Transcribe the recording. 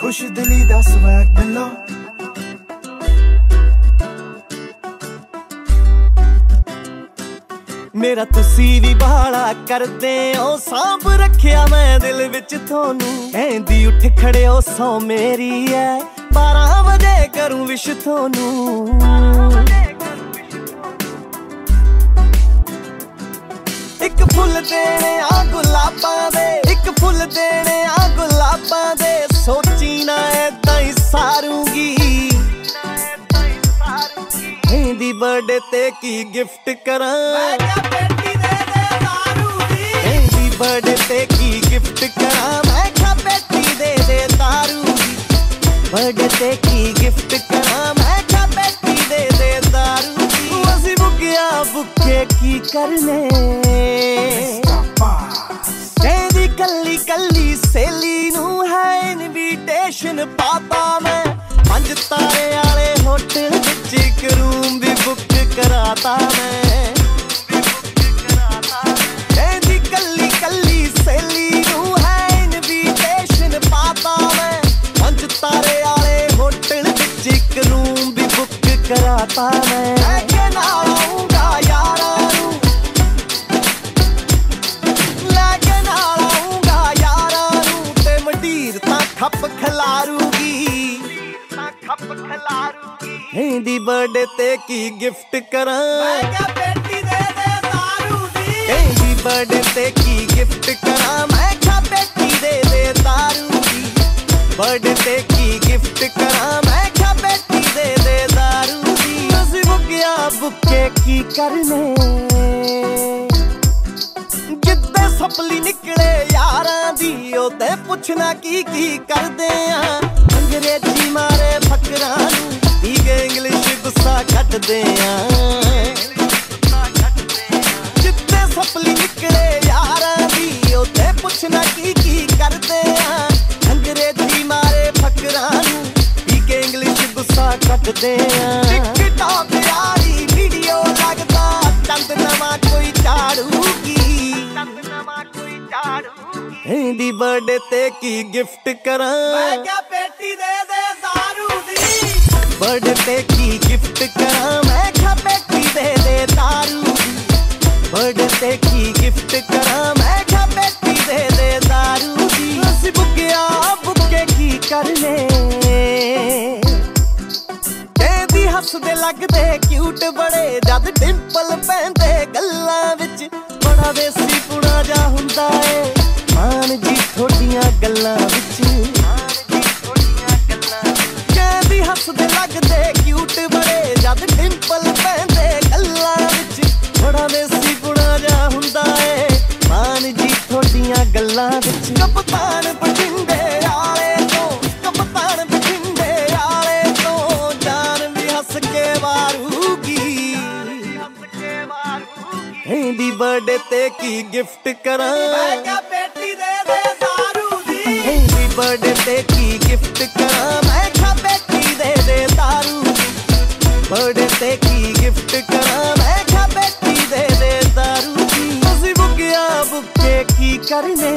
खुश दिली दा स्वैग मिलो मेरा तुसी भी बाला करदे ओ सांभ रखिया मैं दिल विच थोनू कहंदी उठ खड़े ओ सौ मेरी है 12 बजे करूं विश थोनू एक फुल देने आ गुलाबां दे एक फुल देने आ गुलाबां दे सोची ना ऐदां ही सारूंगी मेरी बर्थडे ते की गिफ्ट करां बर्थडे ते की गिफ्ट करा मैं क्या बेटी दे दारू बर्थडे ते की गिफ्ट करा मैं क्या बेटी दे दारू असी बुकिया बुके की करने कहदी कल्ली कल्ली सहेली नू है इनविटेशन पाता मैं 5 तारे वाले होटल विच एक रूम भी बुक कराता मैं कराता मैं नाल आऊंगा यारां नू लेके नाल आऊंगा यारां नू ते मडीर तां खप खलारूगी हिंदी बर्थडे ते की गिफ्ट करां मैं क्या बेटी दे दारू दी हिंदी बर्थडे ते की गिफ्ट करां मैं क्या बेटी दे दारू दी बर्थडे ते की गिफ्ट करां मैं क्या बेटी दे दारू बुके की करने जिद्दे सपली निकले यारां दी ओते पुछना की करदे आ अंग्रेजी मारे फकरां नू ठीक इंग्लिश गुस्सा कटदे आ जिद्दे सपली निकले यारां दी ओते पुछना की करदे आ अंग्रेजी मारे फकरां नू ठीक इंग्लिश गुस्सा कटदे आ टिकटॉक हिंदी बर्थडे ते की गिफ्ट करां मैं क्या बेटी दे दारू दी बर्थडे ते की गिफ्ट करां मैं क्या बेटी दे दारू दी बर्थडे ते की गिफ्ट करां मैं क्या बेटी दे दारू दी असी बुकिया बुके की करने कहदी हसदे लगदे क्यूट बड़े जद डिंपल पैंदे गल्लां विच बड़ा देसी पुणा जा हुंदा ए मान जी थोड़ियां गल्लां विच कहदी हसदे लगदे क्यूट बड़े जद डिंपल पैंदे गल्लां विच बड़ा देसी पुणा जा हुंदा ए मान जी थोड़ियां गल्लां विच कप्तान बठिंडे आले तो कप्तान बठिंडे आले तो जान भी हस के वारूगी हिंदी बर्थडे ते की गिफ्ट करां मैं क्या बेटी दे दारू दी हिंदी बर्थडे ते की गिफ्ट करां मैं क्या बेटी दे दारू दी बर्थडे ते की गिफ्ट करां मैं क्या बेटी दे दारू दी असी बुकिया बुके की करने